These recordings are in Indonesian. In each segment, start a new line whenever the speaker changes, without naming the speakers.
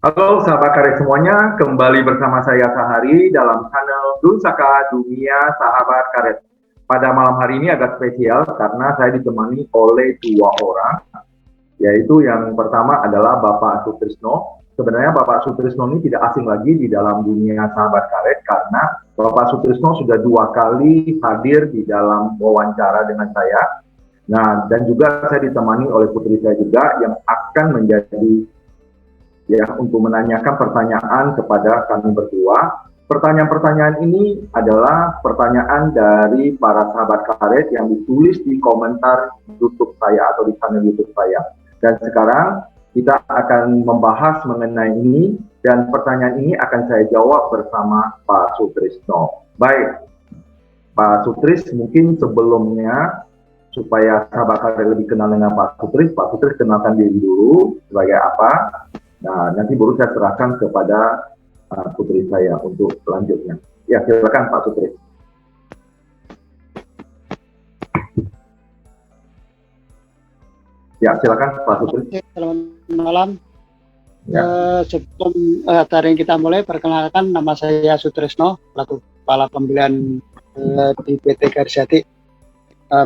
Halo sahabat karet semuanya, kembali bersama saya Sahari dalam channel Dulsaka Dunia Sahabat Karet. Pada malam hari ini agak spesial karena saya ditemani oleh dua orang, yaitu yang pertama adalah Bapak Sutrisno. Sebenarnya Bapak Sutrisno ini tidak asing lagi di dalam dunia Sahabat Karet karena Bapak Sutrisno sudah dua kali hadir di dalam wawancara dengan saya. Nah, dan juga saya ditemani oleh putri saya juga yang akan menjadi ya untuk menanyakan pertanyaan kepada kami berdua. Pertanyaan-pertanyaan ini adalah pertanyaan dari para sahabat karet yang ditulis di komentar YouTube saya atau di channel YouTube saya. Dan sekarang kita akan membahas mengenai ini dan pertanyaan ini akan saya jawab bersama Pak Sutrisno. Baik, Pak Sutris, mungkin sebelumnya supaya sahabat karet lebih kenal dengan Pak Sutris kenalkan diri dulu sebagai apa. Nah, nanti baru saya serahkan kepada putri saya untuk selanjutnya. Ya, silakan Pak Sutri. Ya, silakan Pak Sutri.
Selamat malam.
Ya.
Sebelum hari kita mulai, perkenalkan nama saya Sutrisno, selaku Kepala Pembelian di PT Garisjati.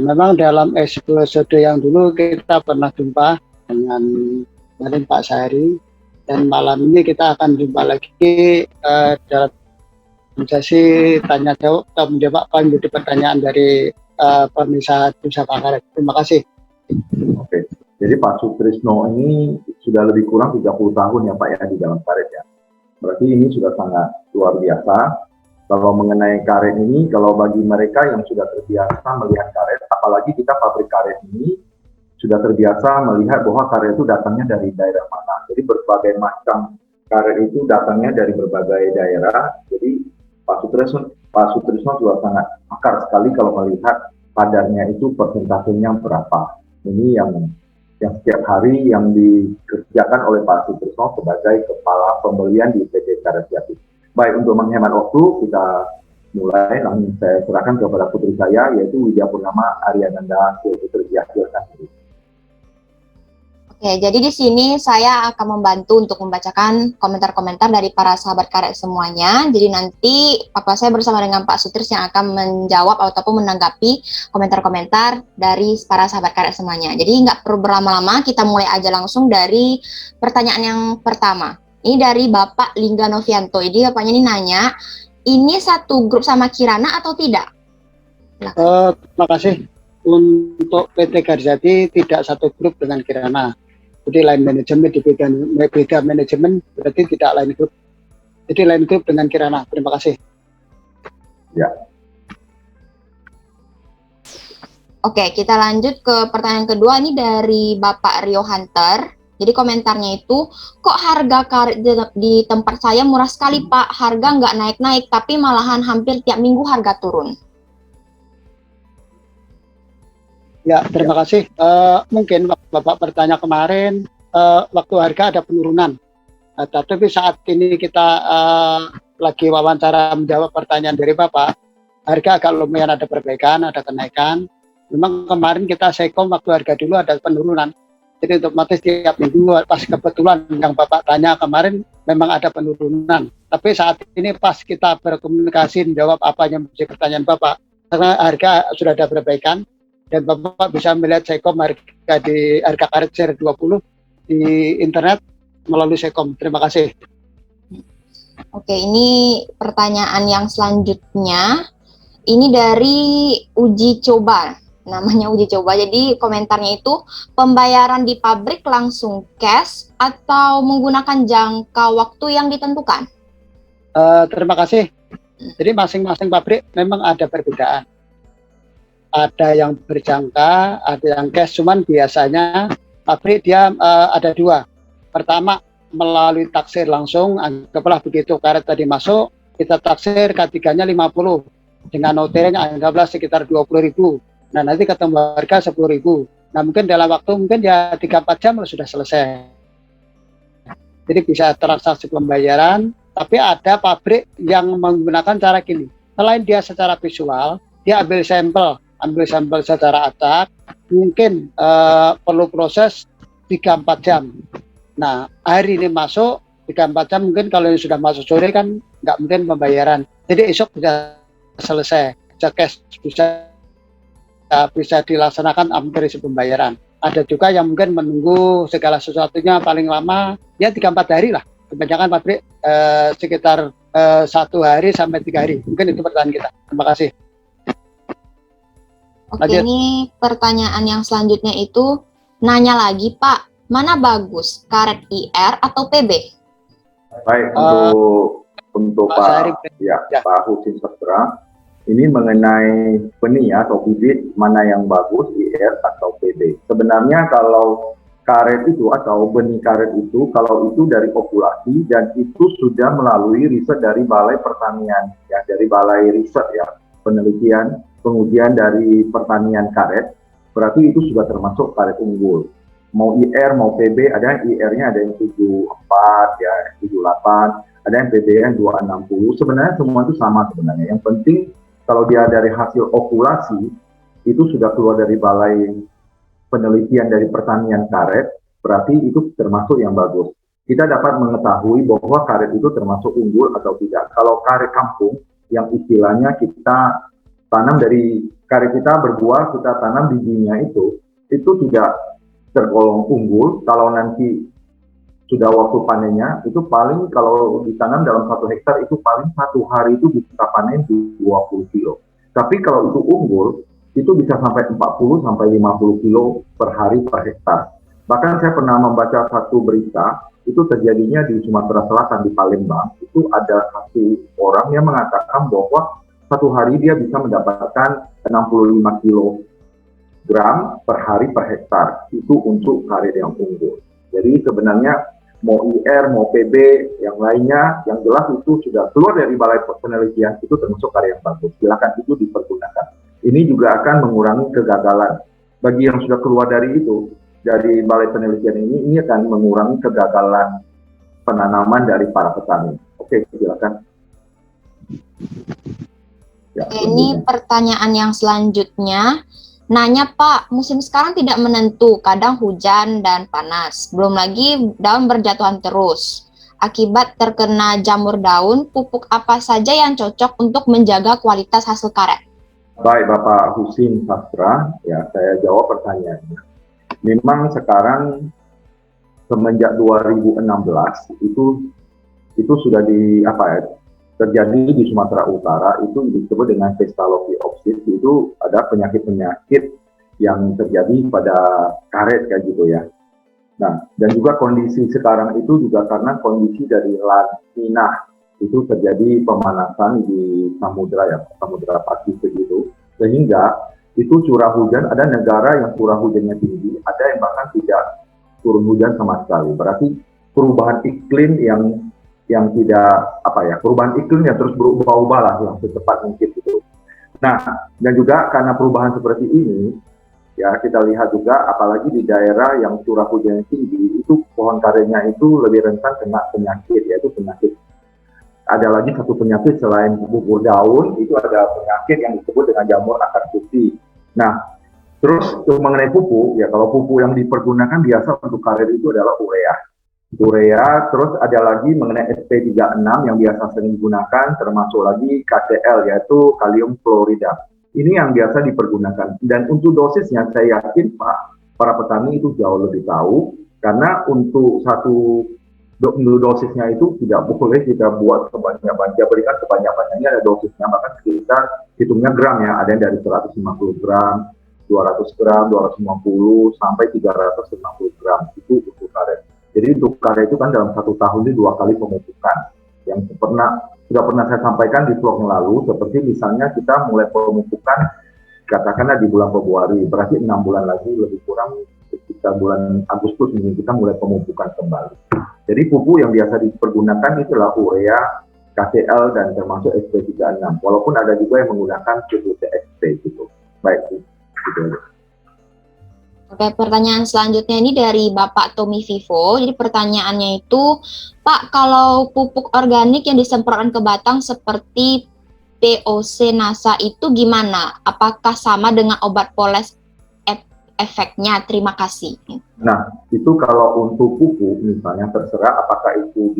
Memang dalam episode yang dulu kita pernah jumpa dengan Pak Sahari, dan malam ini kita akan jumpa lagi dalam sesi tanya jawab atau menjawab apa yang menjadi pertanyaan dari pemirsa Dulsaka Karet. Terima kasih.
Oke, jadi Pak Sutrisno ini sudah lebih kurang 30 tahun ya Pak ya di dalam karet ya. Berarti ini sudah sangat luar biasa. Kalau mengenai karet ini, kalau bagi mereka yang sudah terbiasa melihat karet, apalagi kita pabrik karet ini sudah terbiasa melihat bahwa karet itu datangnya dari daerah mana. Jadi berbagai macam karet itu datangnya dari berbagai daerah. Jadi Pak Sutrisno juga sangat pakar sekali kalau melihat padannya itu persentasenya berapa. Ini yang setiap hari yang dikerjakan oleh Pak Sutrisno sebagai kepala pembelian di PT Garisjati. Baik, untuk menghemat waktu kita mulai, langsung saya serahkan kepada putri saya yaitu Widya Purnama Aryananda Putri.
Oke, jadi di sini saya akan membantu untuk membacakan komentar-komentar dari para sahabat karet semuanya. Jadi nanti Papa saya bersama dengan Pak Sutris yang akan menjawab ataupun menanggapi komentar-komentar dari para sahabat karet semuanya. Jadi nggak perlu berlama-lama, kita mulai aja langsung dari pertanyaan yang pertama. Ini dari Bapak Lingga Novianto. Jadi bapaknya ini nanya, ini satu grup sama Kirana atau tidak?
Terima kasih. Untuk PT Garisjati tidak satu grup dengan Kirana. Jadi line manajemen di beda manajemen, berarti tidak line grup. Jadi line grup dengan Kirana. Terima kasih.
Ya.
Oke, kita lanjut ke pertanyaan kedua. Ini dari Bapak Rio Hunter. Jadi komentarnya itu, kok harga karet di tempat saya murah sekali Pak, harga nggak naik-naik, tapi malahan hampir tiap minggu harga turun.
Ya, terima kasih. Mungkin Bapak bertanya kemarin, waktu harga ada penurunan. Tapi saat ini kita lagi wawancara menjawab pertanyaan dari Bapak, harga agak lumayan ada perbaikan, ada kenaikan. Memang kemarin kita sekom waktu harga dulu ada penurunan. Jadi otomatis tiap minggu pas kebetulan yang Bapak tanya kemarin memang ada penurunan. Tapi saat ini pas kita berkomunikasi menjawab apa yang menjadi pertanyaan Bapak, karena harga sudah ada perbaikan, dan Bapak bisa melihat Sekom harga karet share 20 di internet melalui Sekom. Terima kasih.
Oke, ini pertanyaan yang selanjutnya. Ini dari uji coba. Namanya uji coba. Jadi komentarnya itu, pembayaran di pabrik langsung cash atau menggunakan jangka waktu yang ditentukan?
Terima kasih. Jadi masing-masing pabrik memang ada perbedaan. Ada yang berjangka, ada yang cash, cuman biasanya pabrik dia ada dua. Pertama, melalui taksir langsung, anggaplah begitu karet tadi masuk, kita taksir K3-nya 50, dengan OT-nya anggaplah sekitar 20.000. Nah, nanti ketemu harga 10.000. Nah, mungkin dalam waktu mungkin ya 3-4 jam sudah selesai. Jadi bisa transaksi pembayaran, tapi ada pabrik yang menggunakan cara gini. Selain dia secara visual, dia ambil sampel secara acak, mungkin perlu proses 3-4 jam. Nah, hari ini masuk, 3-4 jam mungkin kalau yang sudah masuk sore kan nggak mungkin pembayaran. Jadi esok bisa selesai, bisa cash, bisa dilaksanakan aplikasi pembayaran. Ada juga yang mungkin menunggu segala sesuatunya paling lama ya 3-4 hari lah. Kebanyakan pabrik sekitar 1 hari sampai 3 hari. Mungkin itu pertanyaan kita. Terima kasih.
Oke,
Lanjut.
ini pertanyaan yang selanjutnya itu nanya lagi Pak, mana bagus, karet IR atau PB?
Baik, untuk
Pak Syahri.
ya. Pak Husin Sastra, ini mengenai benih atau bibit mana yang bagus, IR atau PB. Sebenarnya kalau karet itu atau benih karet itu, kalau itu dari populasi dan itu sudah melalui riset dari Balai Pertanian, ya dari Balai Riset ya, penelitian, pengujian dari pertanian karet, berarti itu sudah termasuk karet unggul. Mau IR, mau PB, ada yang IR-nya ada yang 74, ya 78, ada yang PB yang 260. Sebenarnya semua itu sama sebenarnya. Yang penting kalau dia dari hasil okulasi, itu sudah keluar dari Balai Penelitian dari Pertanian Karet, berarti itu termasuk yang bagus. Kita dapat mengetahui bahwa karet itu termasuk unggul atau tidak. Kalau karet kampung, yang istilahnya kita tanam dari karet kita berbuah, kita tanam bijinya itu tidak tergolong unggul. Kalau nanti sudah waktu panennya, itu paling kalau ditanam dalam 1 hektar itu paling 1 hari itu bisa panen 20 kilo. Tapi kalau itu unggul, itu bisa sampai 40 sampai 50 kilo per hari per hektar. Bahkan saya pernah membaca satu berita, itu terjadinya di Sumatera Selatan, di Palembang, itu ada satu orang yang mengatakan bahwa 1 hari dia bisa mendapatkan 65 kilogram per hari per hektar. Itu untuk karet yang unggul. Jadi sebenarnya mau IR, mau PB, yang lainnya, yang jelas itu sudah keluar dari Balai Penelitian, itu termasuk karet yang bagus. Silakan itu dipergunakan. Ini juga akan mengurangi kegagalan. Bagi yang sudah keluar dari itu, dari Balai Penelitian ini akan mengurangi kegagalan penanaman dari para petani. Oke, silakan. Ya,
Ini pertanyaan yang selanjutnya, nanya Pak, musim sekarang tidak menentu, kadang hujan dan panas. Belum lagi daun berjatuhan terus. Akibat terkena jamur daun, pupuk apa saja yang cocok untuk menjaga kualitas hasil karet?
Baik, Bapak Husin Sastra, ya saya jawab pertanyaannya. Memang sekarang semenjak 2016 itu sudah terjadi di Sumatera Utara, itu disebut dengan Pestalopiopsis. Itu ada penyakit-penyakit yang terjadi pada karet kayak gitu ya. Nah, dan juga kondisi sekarang itu juga karena kondisi dari La Nina, itu terjadi pemanasan di samudra ya, samudra Pasifik itu, sehingga itu curah hujan, ada negara yang curah hujannya tinggi, ada yang bahkan tidak turun hujan sama sekali. Berarti perubahan iklim yang tidak perubahan iklim yang terus berubah-ubah lah yang secepat mungkin itu. Nah, dan juga karena perubahan seperti ini, ya kita lihat juga apalagi di daerah yang curah hujannya tinggi, itu pohon karetnya itu lebih rentan kena penyakit, yaitu penyakit. Ada lagi satu penyakit selain gugur daun, itu ada penyakit yang disebut dengan jamur akar putih. Nah, terus mengenai pupuk, ya kalau pupuk yang dipergunakan biasa untuk karet itu adalah urea, terus ada lagi mengenai SP36 yang biasa sering digunakan, termasuk lagi KCl, yaitu kalium klorida. Ini yang biasa dipergunakan. Dan untuk dosisnya, saya yakin para petani itu jauh lebih tahu, karena untuk satu dosisnya itu tidak boleh kita buat sebanyak-banyaknya, berikan sebanyak-banyaknya ada dosisnya, bahkan kita hitungnya gram ya, ada yang dari 150 gram, 200 gram, 250, sampai 350 gram, itu untuk karet. Jadi untuk karet itu kan dalam 1 tahun ini 2 kali pemupukan, yang sudah pernah saya sampaikan di vlog yang lalu, seperti misalnya kita mulai pemupukan, katakanlah di bulan Februari, berarti 6 bulan lagi lebih kurang, sekitar bulan Agustus ini kita mulai pemupukan kembali. Jadi pupuk yang biasa dipergunakan itulah urea, KCl, dan termasuk SP36. Walaupun ada juga yang menggunakan pupuk TXP gitu. Baik, gitu.
Oke, pertanyaan selanjutnya ini dari Bapak Tommy Vivo. Jadi pertanyaannya itu, Pak, kalau pupuk organik yang disemprotkan ke batang seperti POC NASA itu gimana? Apakah sama dengan obat poles efeknya? Terima kasih.
Nah, itu kalau untuk pupuk misalnya terserah apakah itu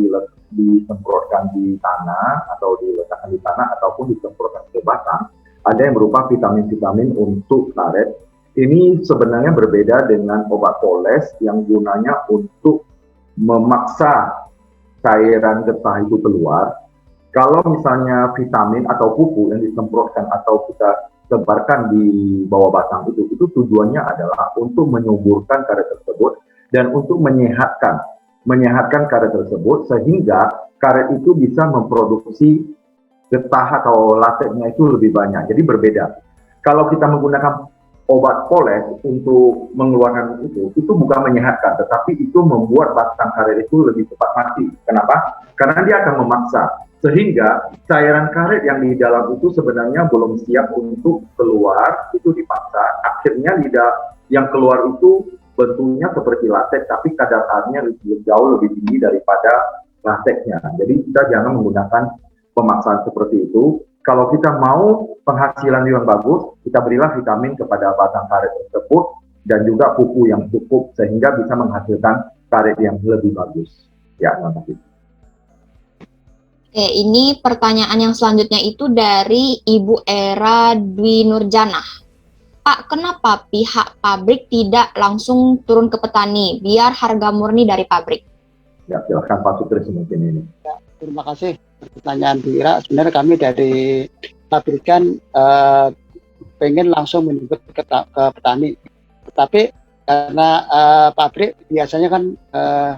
disemprotkan di tanah atau diletakkan di tanah ataupun disemprotkan ke batang. Ada yang berupa vitamin-vitamin untuk karet. Ini sebenarnya berbeda dengan obat poles yang gunanya untuk memaksa cairan getah itu keluar. Kalau misalnya vitamin atau pupuk yang disemprotkan atau kita sebarkan di bawah batang itu tujuannya adalah untuk menyuburkan karet tersebut dan untuk menyehatkan karet tersebut sehingga karet itu bisa memproduksi getah atau lateknya itu lebih banyak. Jadi berbeda. Kalau kita menggunakan obat poles untuk mengeluarkan itu bukan menyehatkan, tetapi itu membuat batang karet itu lebih cepat mati. Kenapa? Karena dia akan memaksa, sehingga cairan karet yang di dalam itu sebenarnya belum siap untuk keluar, itu dipaksa. Akhirnya lidah yang keluar itu bentuknya seperti latex, tapi kadar airnya jauh lebih tinggi daripada latexnya. Jadi kita jangan menggunakan pemaksaan seperti itu. Kalau kita mau penghasilan yang bagus, kita berilah vitamin kepada batang karet tersebut dan juga pupuk yang cukup sehingga bisa menghasilkan karet yang lebih bagus. Ya, terima kasih.
Oke, ini pertanyaan yang selanjutnya itu dari Ibu Era Dwi Nurjanah. Pak, kenapa pihak pabrik tidak langsung turun ke petani biar harga murni dari pabrik?
Ya, silakan Pak Sutris mungkin ini.
Ya, terima kasih pertanyaan Bu Ira. Sebenarnya kami dari pabrikan pengen langsung menyebut ke petani, tetapi karena pabrik biasanya kan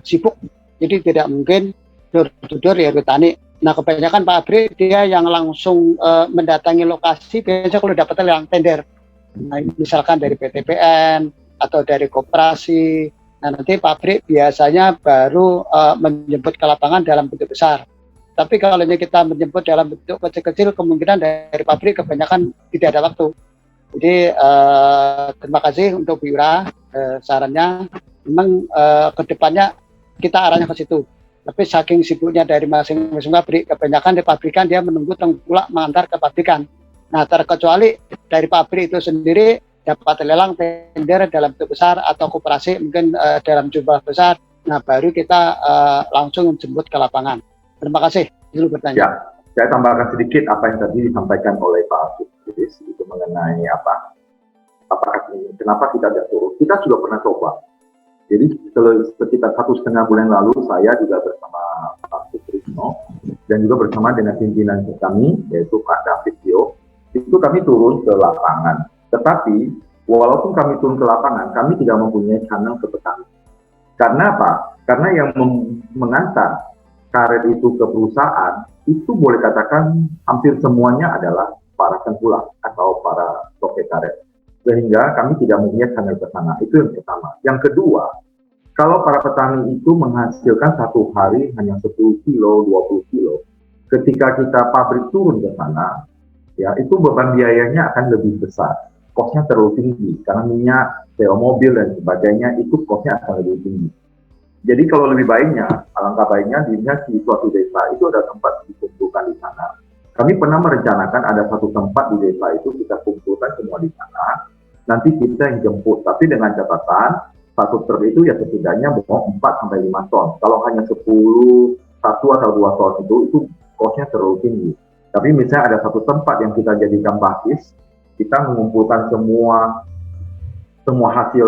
sibuk, jadi tidak mungkin door to door ya petani. Nah, kebanyakan pabrik dia yang langsung mendatangi lokasi biasanya kalau dapat yang tender, nah, misalkan dari PTPN atau dari koperasi. Nah, nanti pabrik biasanya baru menjemput ke lapangan dalam bentuk besar. Tapi kalau kita menjemput dalam bentuk kecil-kecil, kemungkinan dari pabrik kebanyakan tidak ada waktu. Jadi terima kasih untuk Bu Ira sarannya. Memang kedepannya kita arahnya ke situ. Tapi saking sibuknya dari masing-masing pabrik, kebanyakan di pabrikan dia menunggu tengkulak mengantar ke pabrikan. Nah, terkecuali dari pabrik itu sendiri dapat lelang tender dalam bentuk besar atau koperasi mungkin dalam jumlah besar, nah baru kita langsung menjemput ke lapangan. Terima kasih. Dulu bertanya.
Ya, saya tambahkan sedikit apa yang tadi disampaikan oleh Pak Sutris itu mengenai apakah kenapa kita tidak turun. Kita sudah pernah coba. Jadi sekitar 1,5 bulan lalu saya juga bersama Pak Sutrisno dan juga bersama dengan pimpinan kami yaitu Pak David Tio, itu kami turun ke lapangan. Tetapi, walaupun kami turun ke lapangan, kami tidak mempunyai channel ke petani. Karena apa? Karena yang mengantar karet itu ke perusahaan, itu boleh katakan hampir semuanya adalah para tengkulak atau para toke karet. Sehingga kami tidak mempunyai channel ke sana. Itu yang pertama. Yang kedua, kalau para petani itu menghasilkan satu hari hanya 10 kilo, 20 kilo, ketika kita pabrik turun ke sana, ya itu beban biayanya akan lebih besar. Kosnya terlalu tinggi karena minyak, sewa mobil dan sebagainya itu kosnya akan lebih tinggi. Jadi kalau lebih baiknya, alangkah baiknya di suatu desa itu ada tempat dikumpulkan di sana. Kami pernah merencanakan ada satu tempat di desa itu kita kumpulkan semua di sana. Nanti kita yang jemput, tapi dengan catatan satu truk itu ya setidaknya bawa 4-5 ton. Kalau hanya 1 atau 2 ton itu kosnya terlalu tinggi. Tapi misalnya ada satu tempat yang kita jadikan basis, kita mengumpulkan semua hasil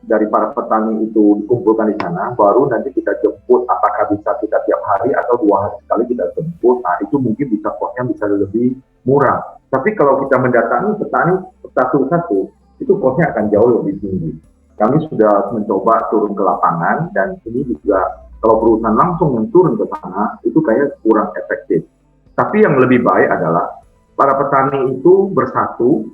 dari para petani itu dikumpulkan di sana, baru nanti kita jemput, apakah bisa kita tiap hari atau 2 hari sekali kita jemput, nah itu mungkin bisa kosnya bisa lebih murah. Tapi kalau kita mendatangi petani satu-satu, itu kosnya akan jauh lebih tinggi. Kami sudah mencoba turun ke lapangan, dan ini juga kalau perusahaan langsung yang turun ke sana, itu kayaknya kurang efektif. Tapi yang lebih baik adalah para petani itu bersatu,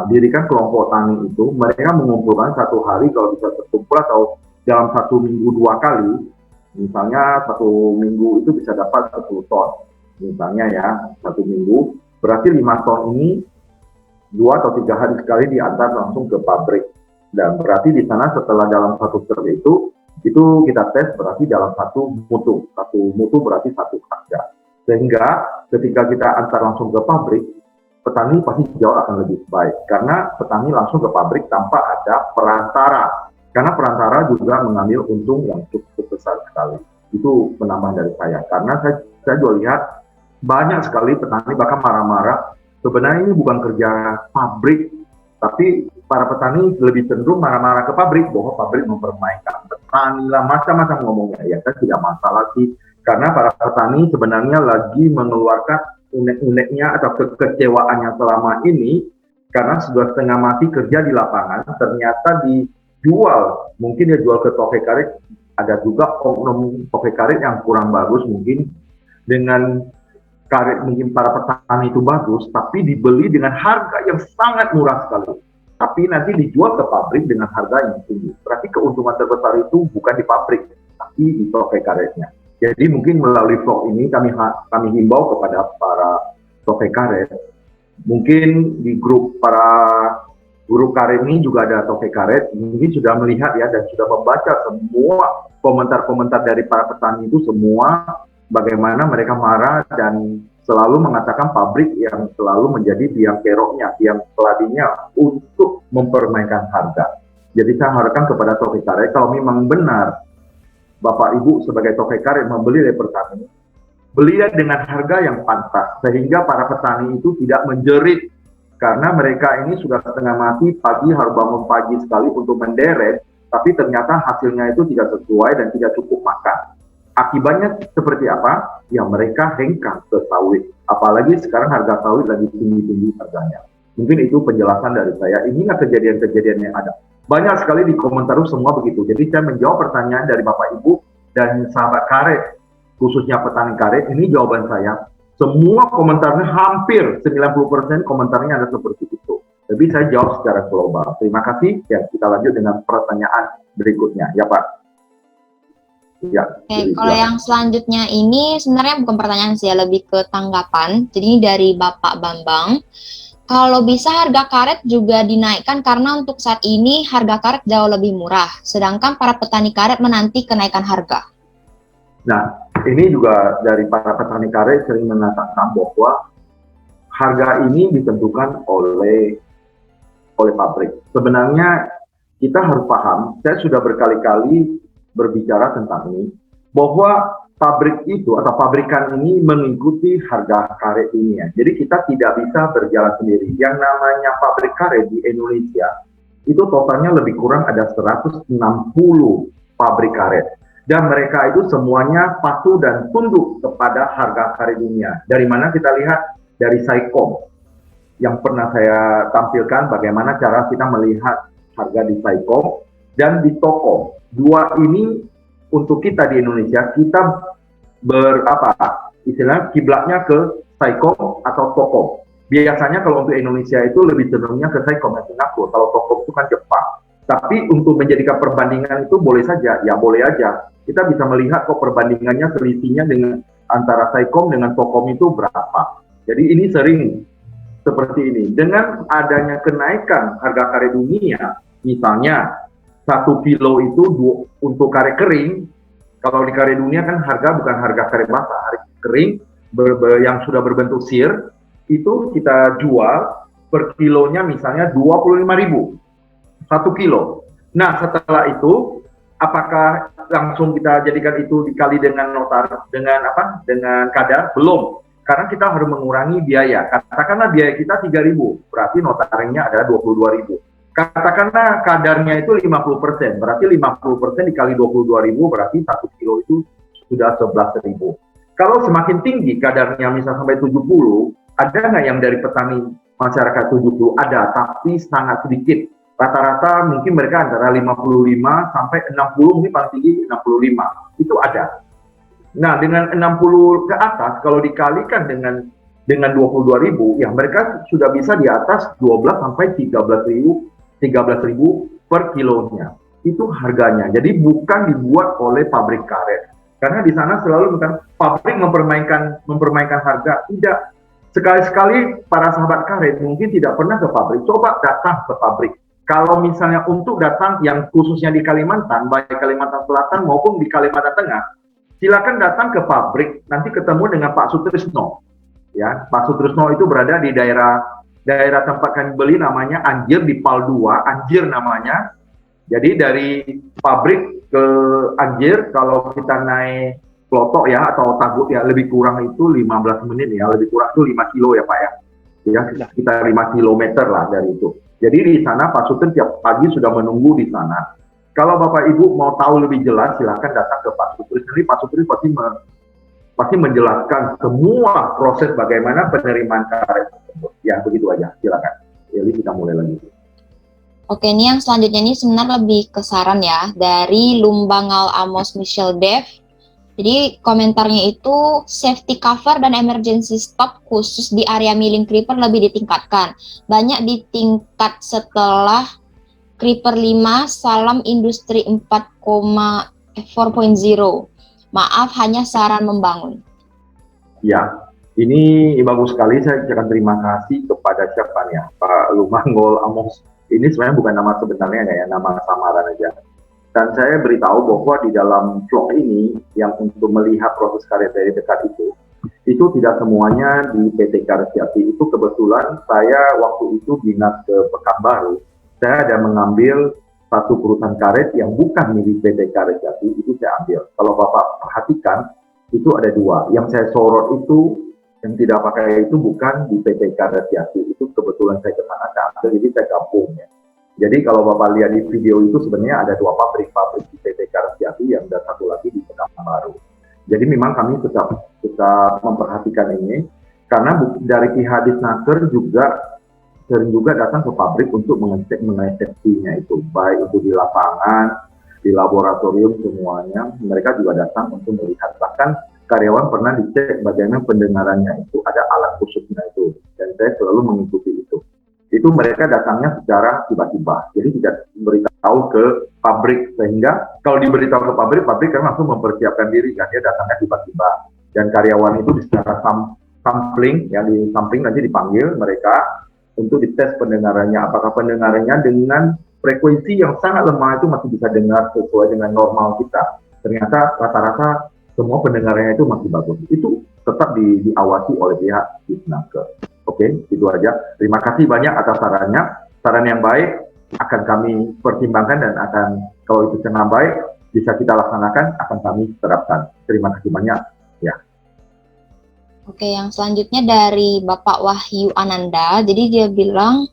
dirikan kelompok tani itu, mereka mengumpulkan satu hari kalau bisa terkumpul atau dalam 1 minggu 2 kali, misalnya 1 minggu itu bisa dapat 10 ton, misalnya ya 1 minggu, berarti 5 ton ini 2 atau 3 hari sekali diantar langsung ke pabrik, dan berarti di sana setelah dalam satu truk itu kita tes berarti dalam satu mutu berarti satu harga. Sehingga ketika kita antar langsung ke pabrik, petani pasti jauh akan lebih baik karena petani langsung ke pabrik tanpa ada perantara. Karena perantara juga mengambil untung yang cukup besar sekali. Itu penambahan dari saya. Karena saya juga lihat banyak sekali petani bahkan marah-marah. Sebenarnya ini bukan kerja pabrik, tapi para petani lebih cenderung marah-marah ke pabrik bahwa pabrik mempermainkan petani lah, macam-macam ngomongnya. Ya, saya tidak masalah sih. Karena para petani sebenarnya lagi mengeluarkan unek-uneknya atau kekecewaannya selama ini karena sudah setengah mati kerja di lapangan, ternyata dijual, mungkin dia jual ke toko karet, ada juga oknum toko karet yang kurang bagus, mungkin dengan karet mungkin para petani itu bagus, tapi dibeli dengan harga yang sangat murah sekali. Tapi nanti dijual ke pabrik dengan harga yang tinggi. Berarti keuntungan terbesar itu bukan di pabrik, tapi di toko karetnya. Jadi mungkin melalui vlog ini kami himbau kepada para toko karet. Mungkin di grup para guru karet ini juga ada toko karet. Mungkin sudah melihat ya dan sudah membaca semua komentar-komentar dari para petani itu semua bagaimana mereka marah dan selalu mengatakan pabrik yang selalu menjadi biang keroknya, biang keladinya untuk mempermainkan harga. Jadi saya harapkan kepada toko karet kalau memang benar Bapak Ibu sebagai toko karet membeli dari petani, belilah dengan harga yang pantas sehingga para petani itu tidak menjerit karena mereka ini sudah setengah mati pagi harus bangun pagi sekali untuk menderet, tapi ternyata hasilnya itu tidak sesuai dan tidak cukup makan. Akibatnya seperti apa? Ya mereka hengkang ke sawit. Apalagi sekarang harga sawit lagi tinggi-tinggi harganya. Mungkin itu penjelasan dari saya. Inilah kejadian-kejadian yang ada. Banyak sekali di komentar semua begitu. Jadi saya menjawab pertanyaan dari Bapak Ibu dan sahabat karet, khususnya petani karet. Ini jawaban saya. Semua komentarnya hampir 90% komentarnya ada seperti itu. Tapi saya jawab secara global. Terima kasih. Ya, kita lanjut dengan pertanyaan berikutnya. Ya Pak. Ya,
Oke, kalau yang selanjutnya ini sebenarnya bukan pertanyaan sih, lebih ke tanggapan. Jadi ini dari Bapak Bambang. Kalau bisa harga karet juga dinaikkan karena untuk saat ini harga karet jauh lebih murah, sedangkan para petani karet menanti kenaikan harga.
Nah, ini juga dari para petani karet sering mengatakan bahwa harga ini ditentukan oleh pabrik. Sebenarnya kita harus paham, saya sudah berkali-kali berbicara tentang ini, bahwa pabrik itu atau pabrikan ini mengikuti harga karet ini ya. Jadi kita tidak bisa berjalan sendiri. Yang namanya pabrik karet di Indonesia itu totalnya lebih kurang ada 160 pabrik karet. Dan mereka itu semuanya patuh dan tunduk kepada harga karet dunia. Dari mana kita lihat? Dari Saikom. Yang pernah saya tampilkan bagaimana cara kita melihat harga di Saikom dan di toko. Dua ini untuk kita di Indonesia, kita istilahnya kiblatnya ke Saikom atau Tokom. Biasanya kalau untuk Indonesia itu lebih cenderungnya ke Saikom dan Singapura. Kalau Tokom itu kan Jepang. Tapi untuk menjadikan perbandingan itu boleh saja, ya boleh aja. Kita bisa melihat kok perbandingannya selisihnya dengan antara Saikom dengan Tokom itu berapa. Jadi ini sering seperti ini. Dengan adanya kenaikan harga karet dunia, misalnya 1 kilo itu untuk karet kering, kalau di karet dunia kan harga bukan harga karet basah, karet kering yang sudah berbentuk sir, itu kita jual per kilonya misalnya 25.000, 1 kilo. Nah setelah itu, apakah langsung kita jadikan itu dikali dengan dengan kadar? Belum, karena kita harus mengurangi biaya. Katakanlah biaya kita 3.000, berarti notaringnya adalah 22.000. Katakanlah kadarnya itu 50%, berarti 50% dikali 22.000, berarti 1 kilo itu sudah 11.000. Kalau semakin tinggi kadarnya misalnya sampai 70, ada nggak yang dari petani masyarakat 70? Ada, tapi sangat sedikit. Rata-rata mungkin mereka antara 55 sampai 60, mungkin paling tinggi 65. Itu ada. Nah, dengan 60 ke atas, kalau dikalikan dengan 22.000, ya mereka sudah bisa di atas 12 sampai 13.000 per kilonya. Itu harganya. Jadi bukan dibuat oleh pabrik karet. Karena di sana selalu bukan pabrik mempermainkan harga. Tidak. Sekali-sekali para sahabat karet mungkin tidak pernah ke pabrik. Coba datang ke pabrik. Kalau misalnya untuk datang yang khususnya di Kalimantan, baik Kalimantan Selatan maupun di Kalimantan Tengah, silakan datang ke pabrik. Nanti ketemu dengan Pak Sutrisno. Ya, Pak Sutrisno itu berada di daerah daerah tempat kami beli namanya Anjir di PAL 2, Anjir namanya. Jadi dari pabrik ke Anjir kalau kita naik Klotok ya atau Tagut ya lebih kurang itu 15 menit ya, lebih kurang itu 5 kilo ya Pak ya. Ya sekitar 5 kilometer lah dari itu. Jadi di sana Pak Sutris tiap pagi sudah menunggu di sana. Kalau Bapak Ibu mau tahu lebih jelas silakan datang ke Pak Sutris. Jadi Pak Sutris pasti menjelaskan semua proses bagaimana penerimaan karet tersebut. Ya begitu aja, silakan. Jadi kita mulai lagi.
Oke, ini yang selanjutnya ini sebenarnya lebih ke saran ya dari Lumbangal Amos Michelle Dev. Jadi komentarnya itu safety cover dan emergency stop khusus di area milling creeper lebih ditingkatkan. Banyak ditingkat setelah creeper 5 salam industri 4.0. Maaf, hanya saran membangun.
Ya, ini bagus sekali. Saya ucapkan terima kasih kepada siapa ya, Pak Lumbangal Amos. Ini sebenarnya bukan nama sebenarnya ya, nama samaran aja. Dan saya beritahu bahwa di dalam vlog ini yang untuk melihat proses karet dari dekat itu tidak semuanya di PT Karet Jati. Itu kebetulan saya waktu itu dinas ke Pekanbaru, saya ada mengambil satu perusahaan karet yang bukan milik PT Karet Jati, itu saya ambil. Kalau Bapak perhatikan, itu ada dua. Yang saya sorot itu, yang tidak pakai itu bukan di PT Karet Jati, itu kebetulan saya ke sana ambil, jadi saya gabung ya. Jadi kalau Bapak lihat di video itu sebenarnya ada dua pabrik di PT Karet Jati yang dan satu lagi di Pekanbaru. Jadi memang kami tetap memperhatikan ini karena dari pihak Disnaker juga sering juga datang ke pabrik untuk mengeceknya itu, baik itu di lapangan, di laboratorium semuanya, mereka juga datang untuk melihat. Bahkan karyawan pernah dicek bagaimana pendengarannya itu, ada alat khususnya itu, dan saya selalu mengikuti itu. Itu mereka datangnya secara tiba-tiba, jadi tidak memberitahu ke pabrik, sehingga kalau diberitahu ke pabrik kan langsung mempersiapkan diri kan, dia datangnya tiba-tiba, dan karyawan itu secara sampling, ya di sampling nanti dipanggil mereka untuk dites pendengarannya, apakah pendengarannya dengan frekuensi yang sangat lemah itu masih bisa dengar sesuai dengan normal kita. Ternyata rata-rata semua pendengarannya itu masih bagus. Itu tetap diawasi oleh pihak Disnaker. Oke, itu aja. Terima kasih banyak atas sarannya. Saran yang baik akan kami pertimbangkan dan akan kalau itu sangat baik bisa kita laksanakan akan kami terapkan. Terima kasih banyak. Ya.
Oke, yang selanjutnya dari Bapak Wahyu Ananda. Jadi dia bilang,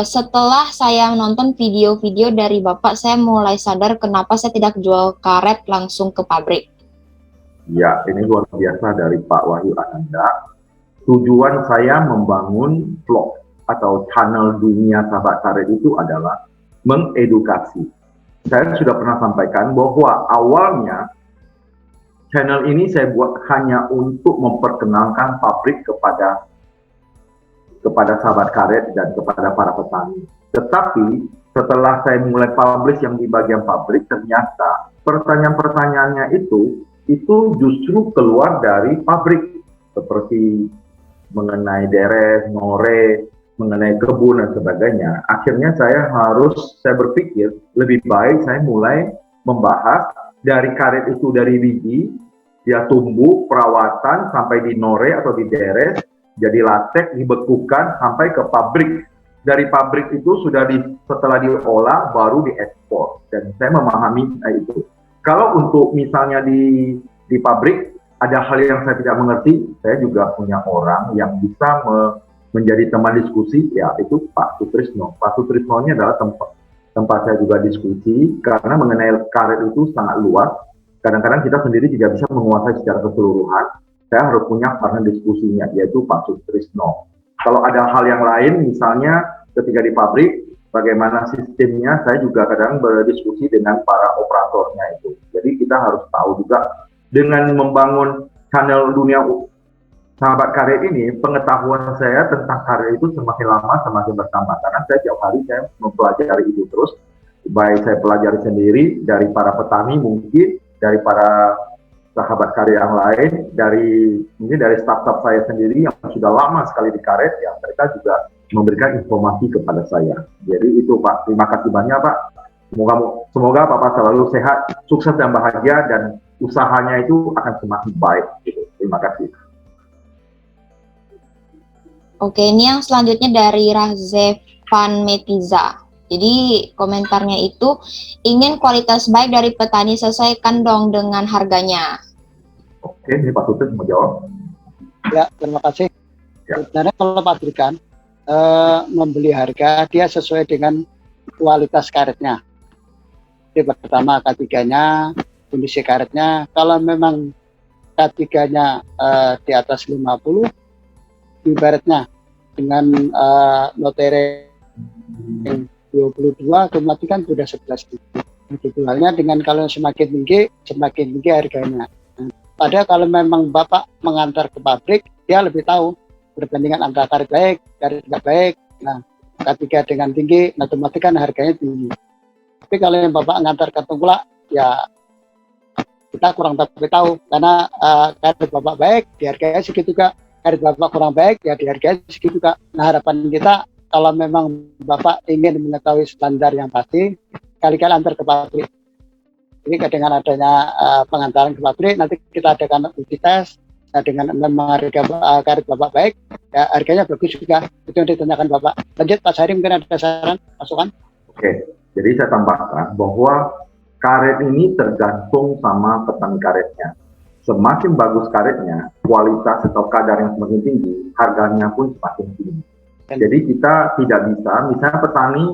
setelah saya menonton video-video dari Bapak, saya mulai sadar kenapa saya tidak jual karet langsung ke pabrik.
Ya, ini luar biasa dari Pak Wahyu Ananda. Tujuan saya membangun vlog atau channel Dunia Sahabat Karet itu adalah mengedukasi. Saya sudah pernah sampaikan bahwa awalnya channel ini saya buat hanya untuk memperkenalkan pabrik kepada sahabat karet dan kepada para petani. Tetapi setelah saya mulai publish yang di bagian pabrik, ternyata pertanyaan-pertanyaannya itu justru keluar dari pabrik, seperti mengenai deres, nore, mengenai kebun dan sebagainya. Akhirnya saya berpikir lebih baik saya mulai membahas dari karet itu, dari biji, dia tumbuh, perawatan, sampai di nore atau di deres, jadi latek, dibekukan, sampai ke pabrik. Dari pabrik itu setelah diolah, baru diekspor. Dan saya memahami itu. Kalau untuk misalnya di pabrik, ada hal yang saya tidak mengerti, saya juga punya orang yang bisa menjadi teman diskusi, ya itu Pak Sutrisno. Pak Sutrisno ini adalah tempat saya juga diskusi, karena mengenai karet itu sangat luas. Kadang-kadang kita sendiri tidak bisa menguasai secara keseluruhan. Saya harus punya partner diskusinya, yaitu Pak Sutrisno. Kalau ada hal yang lain, misalnya ketika di pabrik, bagaimana sistemnya, saya juga kadang berdiskusi dengan para operatornya itu. Jadi kita harus tahu juga, dengan membangun channel Dunia Sahabat Karet ini, pengetahuan saya tentang karet itu semakin lama semakin bertambah. Karena saya tiap hari saya mempelajari itu terus, baik saya pelajari sendiri, dari para petani mungkin, dari para sahabat karet yang lain, mungkin dari staf-staf saya sendiri yang sudah lama sekali di karet, ya mereka juga memberikan informasi kepada saya. Jadi itu Pak, terima kasih banyak Pak. Semoga Bapak selalu sehat, sukses dan bahagia, dan usahanya itu akan semakin baik. Gitu. Terima kasih.
Oke, ini yang selanjutnya dari Razefan Metiza. Jadi komentarnya itu, ingin kualitas baik dari petani, sesuaikan dong dengan harganya.
Oke, ini Pak Sutir mau jawab.
Ya, terima kasih.
Ya.
Sebenarnya kalau pabrikan membeli harga, dia sesuai dengan kualitas karetnya. Jadi pertama K3-nya, kondisi karetnya. Kalau memang K3-nya di atas 50, ibaratnya dengan lotere yang 22, otomatis kan sudah 11.000. Begitu halnya dengan kalau semakin tinggi harganya. Padahal kalau memang Bapak mengantar ke pabrik, dia lebih tahu perbandingan antara karet baik, karet tidak baik. Nah, K3 dengan tinggi, otomatis kan harganya tinggi. Tapi kalau yang Bapak ngantar ke tengkulak, ya kita kurang tahu karena karet Bapak baik, di harganya segitu juga. Karet Bapak kurang baik, ya di harganya segitu juga. Nah, harapan kita kalau memang Bapak ingin mengetahui standar yang pasti, kali-kali antar ke pabrik. Jadi dengan adanya pengantaran ke pabrik, nanti kita adakan uji tes. Nah, dengan memang harga karet Bapak baik, ya harganya bagus juga. Itu yang ditanyakan Bapak. Lanjut Pak Sari, mungkin ada saran, masukan?
Oke, jadi saya tambahkan bahwa karet ini tergantung sama petani karetnya. Semakin bagus karetnya, kualitas atau kadar yang semakin tinggi, harganya pun semakin tinggi. Jadi kita tidak bisa, misalnya petani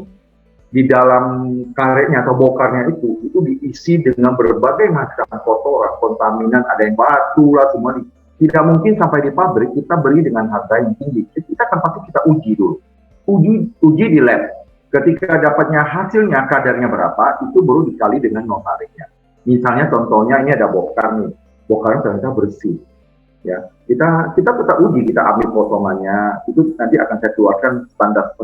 di dalam karetnya atau bokarnya itu diisi dengan berbagai macam kotoran, kontaminan, ada yang batu lah semua. Tidak mungkin sampai di pabrik kita beli dengan harga yang tinggi. Jadi kita akan pasti kita uji dulu, uji di lab. Ketika dapatnya hasilnya kadarnya berapa, itu baru dikali dengan notariknya. Misalnya contohnya ini ada bokar nih, bokarnya ternyata bersih. Ya, kita tetap uji, kita ambil potongannya, itu nanti akan saya keluarkan standar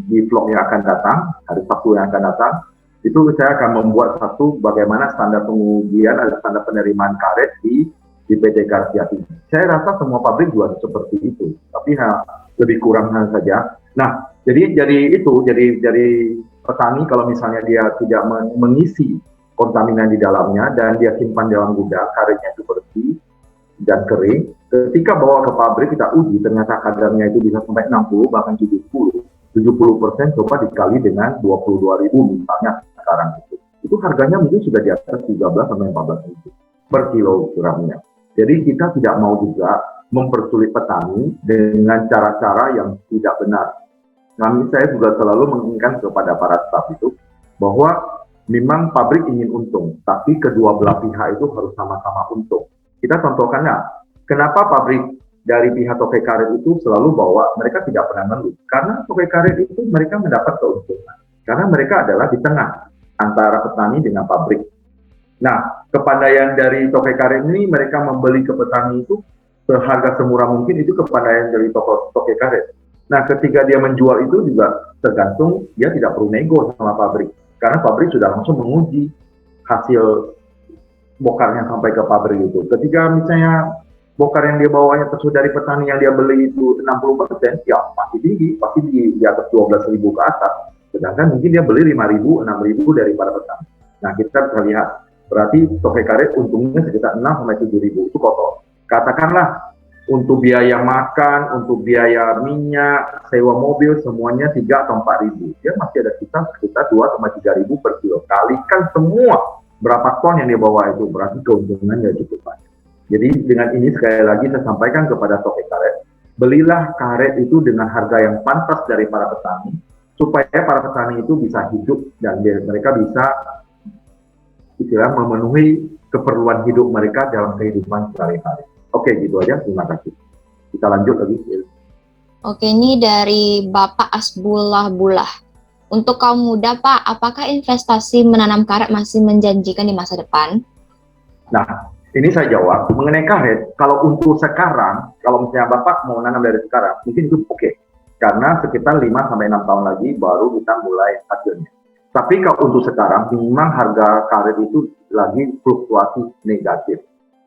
di vlog yang akan datang, hari Sabtu yang akan datang. Itu saya akan membuat satu bagaimana standar pengujian, ada standar penerimaan karet di PT Karet Jati. Saya rasa semua pabrik juga seperti itu, tapi lebih kurang saja. Nah, jadi petani kalau misalnya dia tidak mengisi kontaminan di dalamnya dan dia simpan dalam gudang, karetnya itu bersih dan kering, ketika bawa ke pabrik kita uji, ternyata kadarnya itu bisa sampai 60 bahkan 70%, coba dikali dengan 22.000 misalnya sekarang itu harganya mungkin sudah di atas 13-14.000 per kilogramnya. Jadi kita tidak mau juga mempersulit petani dengan cara-cara yang tidak benar. Saya juga selalu mengingatkan kepada para staf itu bahwa memang pabrik ingin untung, tapi kedua belah pihak itu harus sama-sama untung. Kita contohkannya, kenapa pabrik dari pihak Tokai Karet itu selalu bahwa mereka tidak pernah mengeluh? Karena Tokai Karet itu mereka mendapat keuntungan. Karena mereka adalah di tengah antara petani dengan pabrik. Nah, kepandaian dari Tokai Karet ini mereka membeli ke petani itu seharga semurah mungkin, itu kepandaian dari Tokai Karet. Nah, ketika dia menjual itu juga tergantung, dia tidak perlu nego sama pabrik. Karena pabrik sudah langsung menguji hasil bokarnya sampai ke pabrik itu. Ketika misalnya bokar yang dia bawanya tersebut dari petani yang dia beli itu 60%, ya pasti tinggi, pasti di atas 12.000 ke atas. Sedangkan mungkin dia beli 5.000, 6.000 daripada petani. Nah, kita bisa lihat, berarti Tokai Karet untungnya sekitar 6-7.000, itu kotor. Katakanlah, untuk biaya makan, untuk biaya minyak, sewa mobil, semuanya 3 atau 4.000. Dia masih ada sekitar 2-3.000 per kilo. Kalikan semua berapa ton yang dia bawa itu, berarti keuntungannya cukup banyak. Jadi dengan ini sekali lagi saya sampaikan kepada Tokai Karet, belilah karet itu dengan harga yang pantas dari para petani, supaya para petani itu bisa hidup dan mereka bisa memenuhi keperluan hidup mereka dalam kehidupan sehari-hari. Oke, gitu aja. Terima kasih. Kita lanjut lagi.
Oke, ini dari Bapak Asbullah Bulah. Untuk kaum muda, Pak, apakah investasi menanam karet masih menjanjikan di masa depan?
Nah, ini saya jawab. Mengenai karet, kalau untuk sekarang, kalau misalnya Bapak mau nanam dari sekarang, mungkin itu oke. Karena sekitar 5-6 tahun lagi baru kita mulai hasilnya. Tapi kalau untuk sekarang, memang harga karet itu lagi fluktuasi negatif.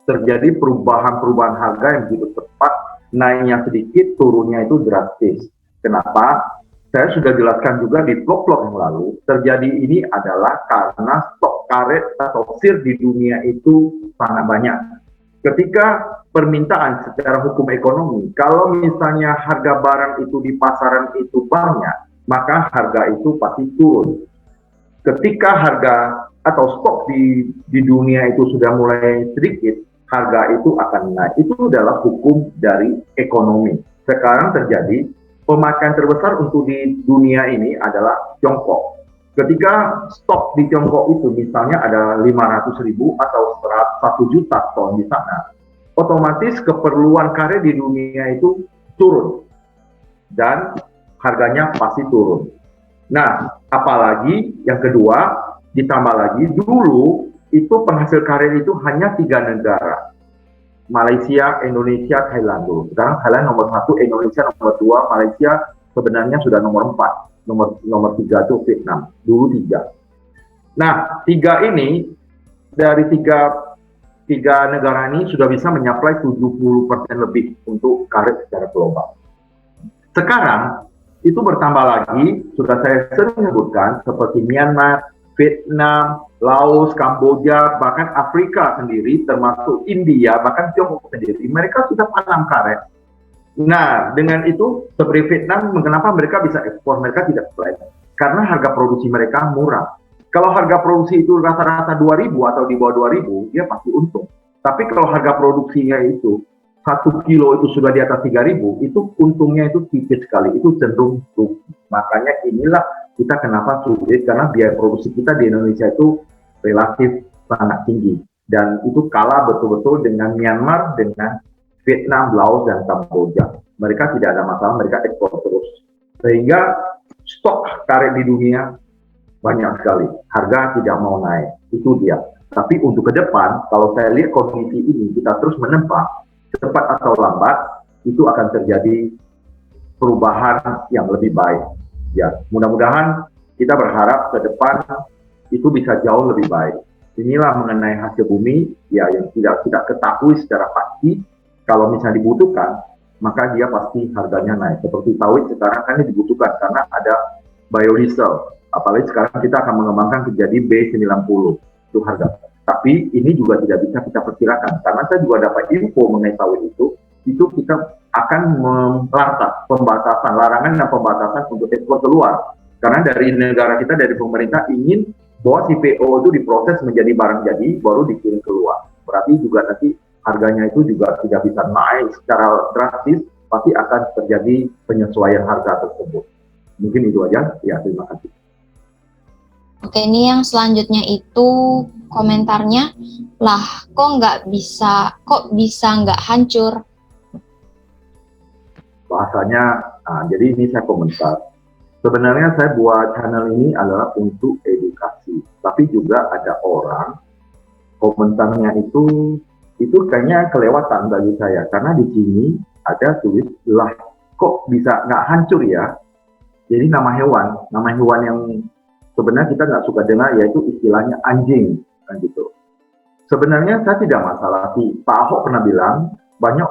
Terjadi perubahan harga yang begitu cepat, naiknya sedikit, turunnya itu drastis. Kenapa? Saya sudah jelaskan juga di vlog-vlog yang lalu, terjadi ini adalah karena stok karet atau sir di dunia itu sangat banyak. Ketika permintaan secara hukum ekonomi, kalau misalnya harga barang itu di pasaran itu banyak, maka harga itu pasti turun. Ketika harga atau stok di dunia itu sudah mulai sedikit, harga itu akan naik. Itu adalah hukum dari ekonomi. Sekarang terjadi pemakaian terbesar untuk di dunia ini adalah Tiongkok. Ketika stok di Tiongkok itu misalnya ada 500.000 atau 1 juta ton di sana, otomatis keperluan karet di dunia itu turun dan harganya pasti turun. Nah, apalagi yang kedua, ditambah lagi dulu itu penghasil karet itu hanya 3 negara. Malaysia, Indonesia, Thailand dulu. Sekarang Thailand nomor 1, Indonesia nomor 2, Malaysia sebenarnya sudah nomor 4. Nomor 3 itu Vietnam. Dulu 3. Nah, 3 ini dari 3 negara ini sudah bisa menyuplai 70% lebih untuk karet secara global. Sekarang itu bertambah lagi, sudah saya sering sebutkan, seperti Myanmar, Vietnam, Laos, Kamboja, bahkan Afrika sendiri, termasuk India, bahkan Tiongkok sendiri, mereka sudah tanam karet. Nah, dengan itu, seperti Vietnam, kenapa mereka bisa ekspor? Mereka tidak supply. Karena harga produksi mereka murah. Kalau harga produksi itu rata-rata 2.000 atau di bawah 2.000, dia pasti untung. Tapi kalau harga produksinya itu 1 kilo itu sudah di atas 3.000, itu untungnya itu tipis sekali, itu cenderung rugi. Makanya inilah kita kenapa sulit, karena biaya produksi kita di Indonesia itu relatif sangat tinggi. Dan itu kalah betul-betul dengan Myanmar, dengan Vietnam, Laos, dan Kamboja. Mereka tidak ada masalah, mereka ekspor terus. Sehingga stok karet di dunia banyak sekali. Harga tidak mau naik, itu dia. Tapi untuk ke depan, kalau saya lihat kondisi ini, kita terus menembak, cepat atau lambat, itu akan terjadi perubahan yang lebih baik. Ya, mudah-mudahan kita berharap ke depan itu bisa jauh lebih baik. Inilah mengenai hasil bumi, ya yang tidak kita ketahui secara pasti. Kalau misalnya dibutuhkan, maka dia pasti harganya naik. Seperti sawit sekarang kan dibutuhkan karena ada biodiesel. Apalagi sekarang kita akan mengembangkan menjadi B90 itu harga. Tapi ini juga tidak bisa kita perkirakan karena saya juga dapat info mengenai sawit itu kita akan melarang pembatasan, larangan dan pembatasan untuk ekspor keluar. Karena dari negara kita, dari pemerintah ingin bahwa CPO itu diproses menjadi barang jadi baru dikirim keluar. Berarti juga nanti harganya itu juga tidak bisa naik secara drastis, pasti akan terjadi penyesuaian harga tersebut. Mungkin itu aja. Ya, terima kasih.
Oke, ini yang selanjutnya itu komentarnya, lah kok bisa nggak hancur?
Bahasanya, jadi ini saya komentar. Sebenarnya saya buat channel ini adalah untuk edukasi, tapi juga ada orang komentarnya itu kayaknya kelewatan bagi saya, karena di sini ada tulis, lah kok bisa nggak hancur ya? Jadi nama hewan yang sebenarnya kita nggak suka dengar, yaitu istilahnya anjing, kan gitu. Sebenarnya saya tidak masalah sih. Pak Ahok pernah bilang, banyak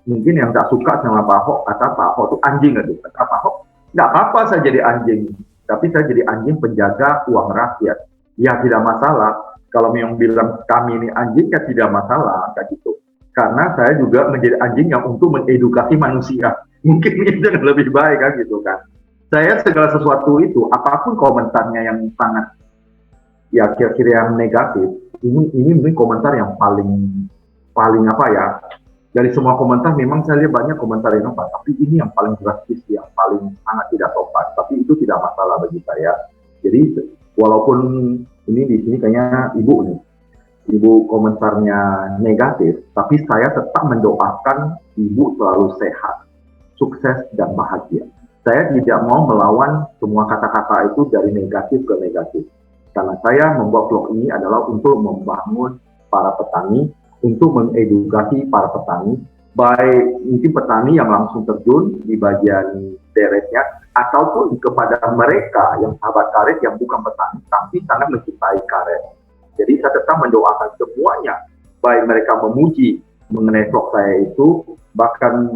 mungkin yang tak suka sama Pak Ahok, kata Pak Ahok itu anjing, gitu. Kata Pak Ahok, nggak apa-apa saya jadi anjing, tapi saya jadi anjing penjaga uang rakyat. Ya tidak masalah. Kalau yang bilang kami ini anjing, ya tidak masalah, kayak gitu. Karena saya juga menjadi anjing yang untuk mengedukasi manusia. Mungkin itu lebih baik, kan gitu kan. Saya segala sesuatu itu, apapun komentarnya yang sangat, ya kira-kira yang negatif, ini mungkin komentar yang paling apa ya, dari semua komentar memang saya lihat banyak komentar yang apa, tapi ini yang paling drastis, yang paling sangat tidak sopan, tapi itu tidak masalah bagi saya. Jadi walaupun ini di sini kayaknya ibu komentarnya negatif, tapi saya tetap mendoakan ibu selalu sehat, sukses dan bahagia. Saya tidak mau melawan semua kata-kata itu dari negatif ke negatif. Karena saya membuat vlog ini adalah untuk membangun para petani, untuk mengedukasi para petani, baik mungkin petani yang langsung terjun di bagian deretnya, ataupun kepada mereka yang sahabat karet yang bukan petani, tapi sangat mencintai karet. Jadi saya tetap mendoakan semuanya, baik mereka memuji mengenai vlog saya itu, bahkan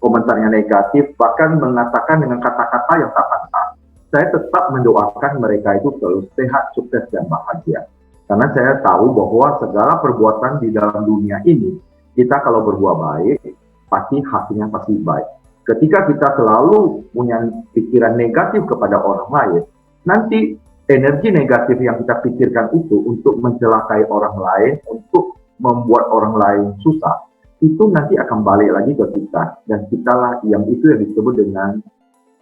komentarnya negatif, bahkan mengatakan dengan kata-kata yang tak pantas. Saya tetap mendoakan mereka itu selalu sehat, sukses, dan bahagia. Karena saya tahu bahwa segala perbuatan di dalam dunia ini Kita kalau berbuat baik, pasti hasilnya pasti baik. Ketika kita selalu punya pikiran negatif kepada orang lain, nanti energi negatif yang kita pikirkan itu untuk mencelakai orang lain, untuk membuat orang lain susah, itu nanti akan balik lagi ke kita, dan kitalah yang itu yang disebut dengan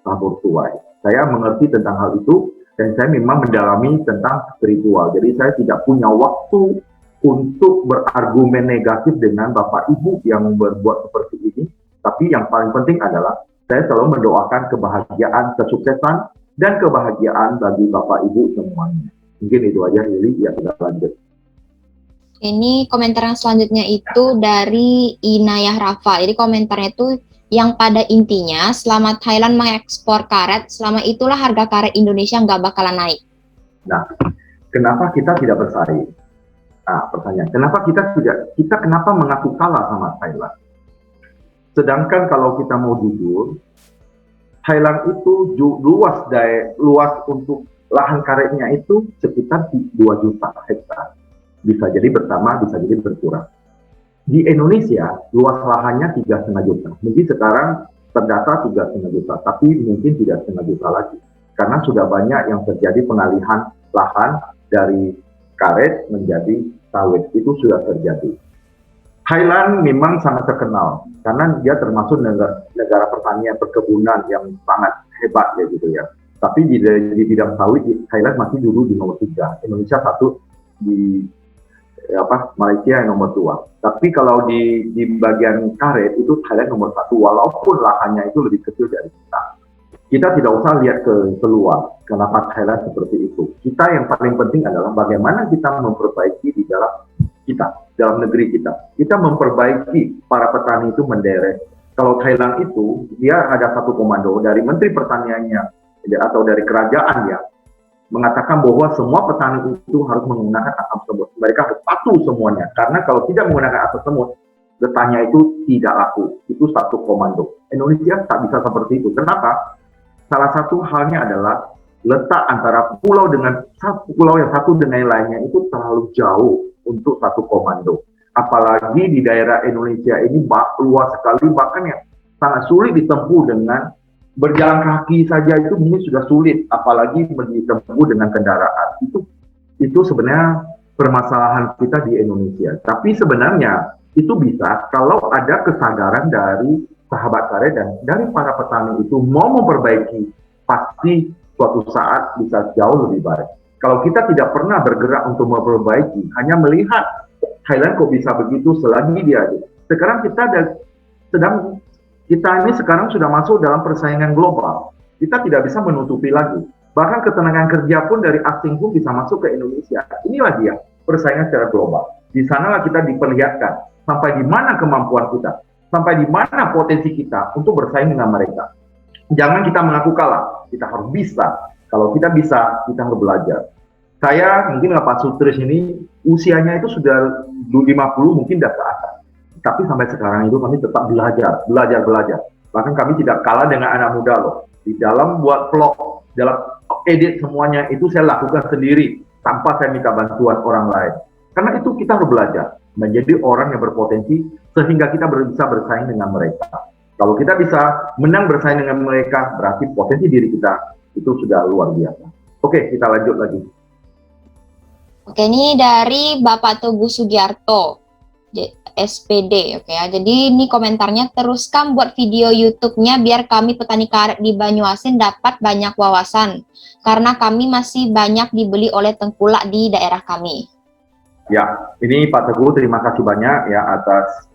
sabor tuai. Saya mengerti tentang hal itu, dan saya memang mendalami tentang spiritual. Jadi saya tidak punya waktu untuk berargumen negatif dengan Bapak Ibu yang berbuat seperti ini. Tapi yang paling penting adalah saya selalu mendoakan kebahagiaan, kesuksesan, dan kebahagiaan bagi Bapak Ibu semuanya. Mungkin itu aja, Lili. Ya, kita lanjut.
Ini komentar yang selanjutnya itu dari Inayah Rafa. Jadi komentarnya itu yang pada intinya selama Thailand mengekspor karet, selama itulah harga karet Indonesia nggak bakalan naik.
Nah, kenapa kita tidak bersaing? Nah, pertanyaan, kita kenapa mengaku kalah sama Thailand? Sedangkan kalau kita mau jujur, Thailand itu luas untuk lahan karetnya itu sekitar 2 juta hektar. Bisa jadi bertambah, bisa jadi berkurang. Di Indonesia, luas lahannya 3,5 juta. Mungkin sekarang terdata 3,5 juta, tapi mungkin tidak 3,5 juta lagi. Karena sudah banyak yang terjadi pengalihan lahan dari karet menjadi sawit. Itu sudah terjadi. Thailand memang sangat terkenal karena dia termasuk negara pertanian perkebunan yang sangat hebat ya gitu ya. Tapi di bidang sawit Thailand masih dulu di nomor 3, Indonesia 1, di Malaysia yang nomor 2. Tapi kalau di bagian karet itu Thailand nomor 1, walaupun lahannya itu lebih kecil dari kita. Kita tidak usah lihat ke luar kenapa Thailand seperti itu. Kita yang paling penting adalah bagaimana kita memperbaiki di dalam negeri kita. Kita memperbaiki para petani itu menderek. Kalau Thailand itu, dia ada satu komando dari Menteri Pertaniannya atau dari kerajaannya mengatakan bahwa semua petani itu harus menggunakan asam semut. Mereka harus patuh semuanya. Karena kalau tidak menggunakan asam semut, getahnya itu tidak laku. Itu satu komando. Indonesia tak bisa seperti itu. Kenapa? Salah satu halnya adalah letak antara pulau yang satu dengan yang lainnya itu terlalu jauh untuk satu komando. Apalagi di daerah Indonesia ini luas sekali, bahkan yang sangat sulit ditempuh dengan berjalan kaki saja itu mungkin sudah sulit, apalagi ditempuh dengan kendaraan. Itu sebenarnya permasalahan kita di Indonesia. Tapi sebenarnya itu bisa kalau ada kesadaran dari sahabat karet dan dari para petani itu mau memperbaiki, pasti suatu saat bisa jauh lebih baik. Kalau kita tidak pernah bergerak untuk memperbaiki, hanya melihat Thailand kok bisa begitu selagi dia. Sekarang kita ini sekarang sudah masuk dalam persaingan global. Kita tidak bisa menutupi lagi. Bahkan ketenagaan kerja pun dari asing pun bisa masuk ke Indonesia. Inilah dia persaingan secara global. Di sanalah kita diperlihatkan sampai di mana kemampuan kita, sampai di mana potensi kita untuk bersaing dengan mereka. Jangan kita mengaku kalah, kita harus bisa. Kalau kita bisa, kita harus belajar. Saya mungkin Pak Sutris ini usianya itu sudah 50 mungkin sudah ke atas. Tapi sampai sekarang itu kami tetap belajar. Bahkan kami tidak kalah dengan anak muda loh. Di dalam buat vlog, dalam edit semuanya itu saya lakukan sendiri tanpa saya minta bantuan orang lain. Karena itu kita harus belajar menjadi orang yang berpotensi sehingga kita bisa bersaing dengan mereka. Kalau kita bisa menang bersaing dengan mereka, berarti potensi diri kita itu sudah luar biasa. Oke, kita lanjut lagi.
Oke, ini dari Bapak Teguh Sugiarto, SPD, oke ya. Jadi ini komentarnya, teruskan buat video YouTube-nya biar kami petani karet di Banyuasin dapat banyak wawasan. Karena kami masih banyak dibeli oleh tengkulak di daerah kami.
Ya, ini Pak Teguh terima kasih banyak ya atas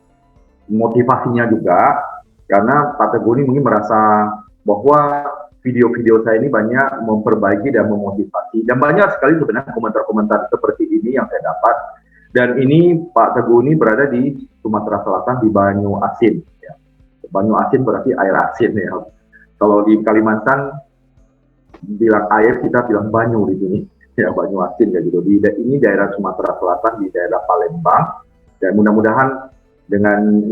motivasinya juga. Karena Pak Teguh ini mungkin merasa bahwa video-video saya ini banyak memperbaiki dan memotivasi. Dan banyak sekali sebenarnya komentar-komentar seperti ini yang saya dapat. Dan ini Pak Teguh ini berada di Sumatera Selatan di Banyuasin. Ya. Banyuasin berarti air asin ya. Kalau di Kalimantan bilang air, kita bilang banyu di sini. Ya, Banyuasin ya gitu. Ini daerah Sumatera Selatan, di daerah Palembang. Dan mudah-mudahan dengan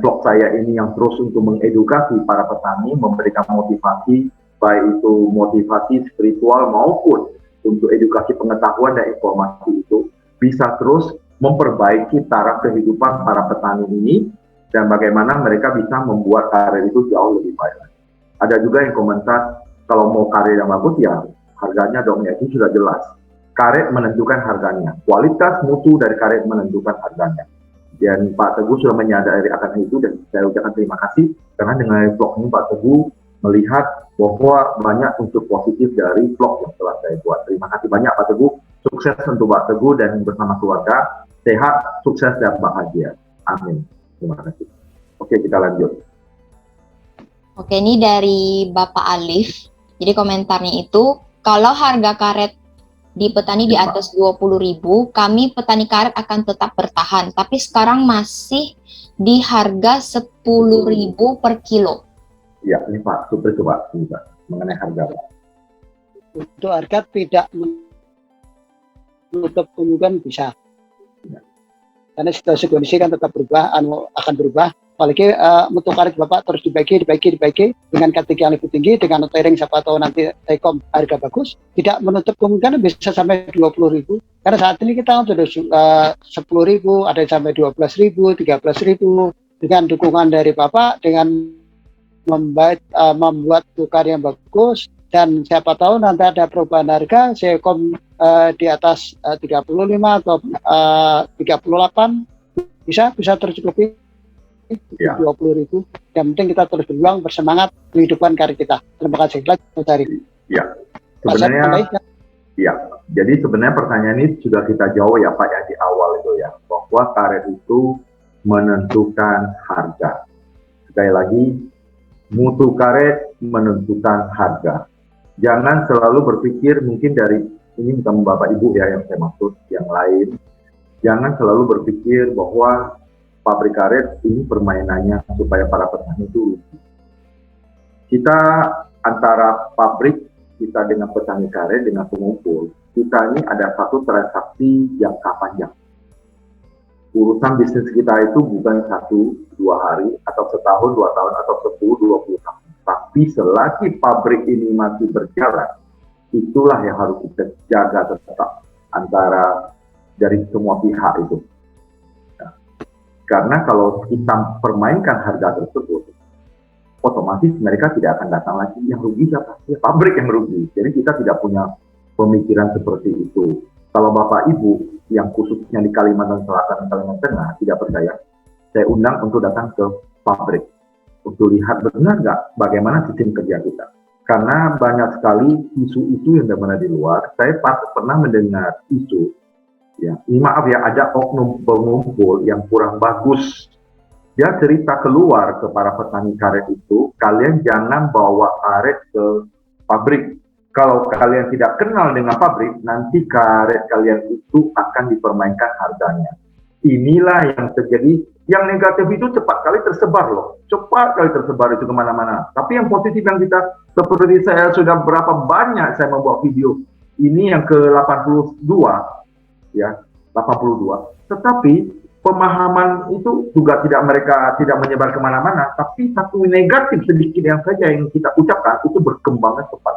vlog saya ini yang terus untuk mengedukasi para petani, memberikan motivasi, baik itu motivasi spiritual maupun untuk edukasi pengetahuan dan informasi itu, bisa terus memperbaiki taraf kehidupan para petani ini dan bagaimana mereka bisa membuat karet itu jauh lebih baik. Ada juga yang komentar, kalau mau karet yang bagus ya harganya dong, ya itu sudah jelas. Karet menentukan harganya, kualitas mutu dari karet menentukan harganya. Dan Pak Teguh sudah menyadari akan itu dan saya ucapkan terima kasih karena dengan vlog ini Pak Teguh melihat bahwa banyak unsur positif dari vlog yang telah saya buat. Terima kasih banyak Pak Teguh, sukses untuk Pak Teguh dan bersama keluarga, sehat, sukses dan bahagia. Amin. Terima kasih. Oke, kita lanjut.
Oke, ini dari Bapak Alif. Jadi komentarnya itu, kalau harga karet di petani di atas 20.000, kami petani karet akan tetap bertahan. Tapi sekarang masih di harga 10.000 per kilo.
Ya, ini Pak Supri coba mengenai harga.
Untuk harga tidak menutup kemungkinan bisa. Karena situasi kondisi kan tetap berubah, akan berubah. Apalagi mutu karet Bapak terus dibagi dengan KTG yang lebih tinggi, dengan tairing siapa tahu nanti tekom harga bagus, tidak menutup kemungkinan bisa sampai 20.000. Karena saat ini kita sudah 10.000, ada yang sampai 12.000, 13.000, dengan dukungan dari Bapak, dengan membuat tukar yang bagus, dan siapa tahu nanti ada perubahan harga, sekom di atas 35 atau 38 bisa tercukupi. Ya. 20.000. Yang penting kita terus berjuang, bersemangat menghidupkan karir kita. Terima kasih. Dari.
Ya, sebenarnya. Ya, jadi sebenarnya pertanyaan ini sudah kita jawab ya Pak ya di awal itu ya, bahwa karet itu menentukan harga. Sekali lagi, mutu karet menentukan harga. Jangan selalu berpikir mungkin dari ini bukan Bapak Ibu ya yang saya maksud, yang lain. Jangan selalu berpikir bahwa pabrik karet ini permainannya supaya para petani itu rugi. Kita antara pabrik kita dengan petani karet dengan pengumpul, kita ini ada satu transaksi jangka panjang. Urusan bisnis kita itu bukan 1-2 hari atau setahun, 2 tahun atau 10-20 tahun. Tapi selagi pabrik ini masih berjalan, itulah yang harus kita jaga tetap antara dari semua pihak itu. Karena kalau kita permainkan harga tersebut, otomatis mereka tidak akan datang lagi. Yang rugi siapa? Ya, pabrik yang rugi. Jadi kita tidak punya pemikiran seperti itu. Kalau Bapak Ibu yang khususnya di Kalimantan Selatan dan Kalimantan Tengah tidak percaya, saya undang untuk datang ke pabrik untuk lihat benar nggak bagaimana sistem kerja kita. Karena banyak sekali isu-isu yang ada di luar. Saya pernah mendengar isu. Ya, ini maaf ya, ada oknum pengumpul yang kurang bagus. Dia cerita keluar ke para petani karet itu, kalian jangan bawa karet ke pabrik. Kalau kalian tidak kenal dengan pabrik, nanti karet kalian itu akan dipermainkan harganya. Inilah yang terjadi. Yang negatif itu cepat kali tersebar loh. Cepat kali tersebar itu kemana-mana. Tapi yang positif yang kita, seperti saya sudah berapa banyak saya membuat video. Ini yang ke-82. Ya, 82. Tetapi pemahaman itu juga mereka tidak menyebar kemana-mana, tapi satu negatif sedikit yang saja yang kita ucapkan itu berkembangnya cepat.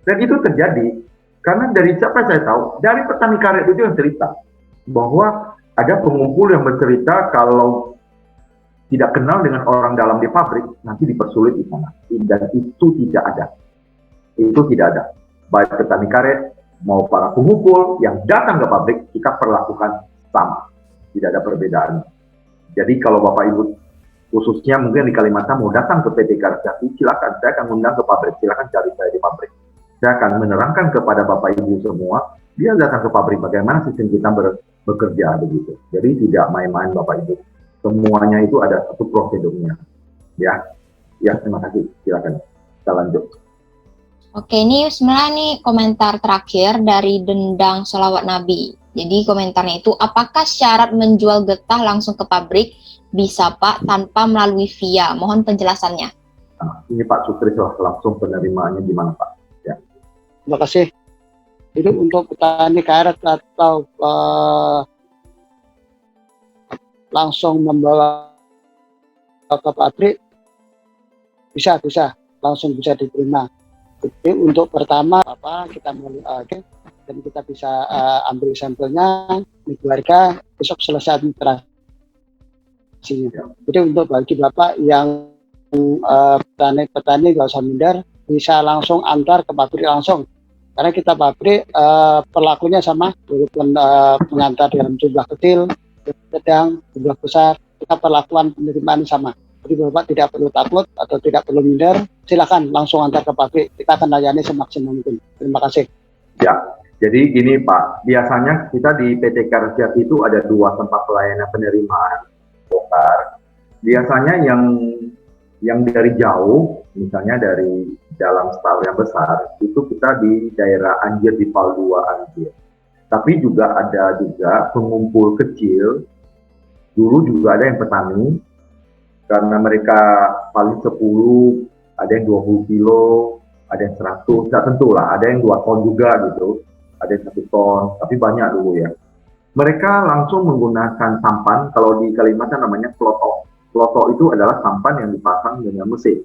Dan itu terjadi karena dari siapa saya tahu, dari petani karet itu yang cerita bahwa ada pengumpul yang bercerita kalau tidak kenal dengan orang dalam di pabrik nanti dipersulit di sana. Dan itu tidak ada. Itu tidak ada. Baik petani karet mau para pengumpul yang datang ke pabrik, kita perlakukan sama. Tidak ada perbedaan. Jadi kalau Bapak Ibu, khususnya mungkin di Kalimantan mau datang ke PT Karet Jati, silakan. Saya akan undang ke pabrik, silakan cari saya di pabrik. Saya akan menerangkan kepada Bapak Ibu semua, dia datang ke pabrik, bagaimana sistem kita bekerja begitu. Jadi tidak main-main Bapak Ibu. Semuanya itu ada satu prosedurnya. Ya, terima kasih. Silakan. Kita lanjut.
Oke, ini sebenarnya nih komentar terakhir dari Dendang Sholawat Nabi. Jadi komentarnya itu, apakah syarat menjual getah langsung ke pabrik bisa Pak tanpa melalui VIA? Mohon penjelasannya.
Nah, ini Pak Sutri langsung penerimaannya gimana Pak? Ya.
Terima kasih. Itu untuk petani karet atau langsung membawa ke pabrik bisa langsung bisa diterima. Jadi untuk pertama kita mulai dan kita bisa ambil sampelnya di keluarga, besok selesai administrasinya. Jadi untuk bagi Bapak yang petani nggak usah minder, bisa langsung antar ke pabrik langsung. Karena kita pabrik perlakunya sama, walaupun mengantar dalam jumlah kecil, sedang, jumlah besar, kita perlakuan penerimaan sama. Jadi Bapak tidak perlu takut atau tidak perlu minder, silakan langsung antar ke pabrik, kita akan layani semaksimal mungkin. Terima kasih.
Ya, jadi gini Pak, biasanya kita di PT Karet Jati itu ada 2 tempat pelayanan penerimaan bongkar. Biasanya yang dari jauh, misalnya dari dalam skala yang besar, itu kita di daerah Anjir di Pal 2 Anjir. Tapi juga ada juga pengumpul kecil, dulu juga ada yang petani, karena mereka paling 10, ada yang 20 kilo, ada yang 100, tidak tentu lah, ada yang 2 ton juga gitu, ada yang 1 ton, tapi banyak dulu ya. Mereka langsung menggunakan sampan, kalau di Kalimantan namanya klotok. Klotok itu adalah sampan yang dipasang dengan mesin.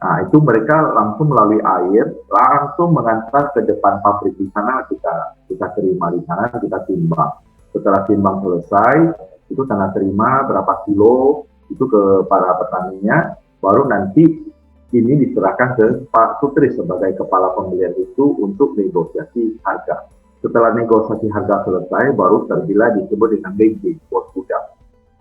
Nah, itu mereka langsung melalui air, langsung mengantar ke depan pabrik di sana, kita terima di sana, kita timbang. Setelah timbang selesai, itu tanda terima berapa kilo, itu ke para petaninya, baru nanti ini diserahkan ke Pak Sutris sebagai kepala pembelian itu untuk negosiasi harga. Setelah negosiasi harga selesai, baru terbitlah disebut dengan BG, bon gudang.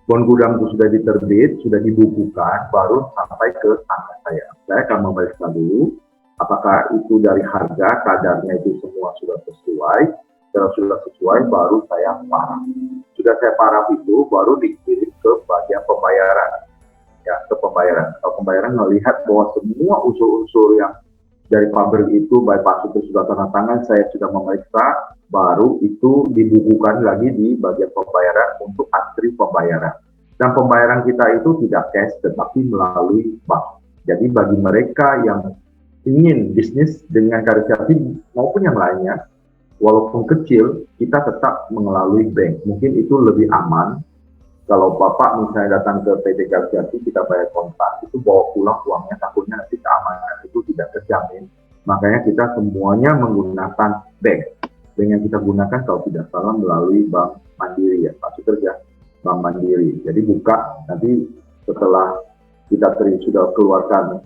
Bon gudang itu sudah diterbit, sudah dibukukan, baru sampai ke tangan saya. Saya akan memeriksa dulu, apakah itu dari harga, kadarnya itu semua sudah sesuai. Kalau sudah sesuai, baru saya paraf. Sudah saya paraf itu, baru dikirim ke bagian pembayaran. Ya, ke pembayaran. Kalau pembayaran melihat bahwa semua unsur-unsur yang dari pabrik itu, baik Pak Sutris sudah tanda tangan, saya sudah memeriksa, baru itu dibukukan lagi di bagian pembayaran untuk antri pembayaran. Dan pembayaran kita itu tidak cash, tetapi melalui bank. Jadi bagi mereka yang ingin bisnis dengan Karet Jati maupun yang lainnya, walaupun kecil, kita tetap melalui bank. Mungkin itu lebih aman. Kalau Bapak misalnya datang ke PT Karet Jati, kita bayar kontak, itu bawa pulang uangnya, takutnya nanti keamanan itu tidak terjamin. Makanya kita semuanya menggunakan bank. Bank yang kita gunakan kalau tidak salah melalui Bank Mandiri ya, Pak Sutris ya, Bank Mandiri. Jadi buka, nanti setelah kita sudah keluarkan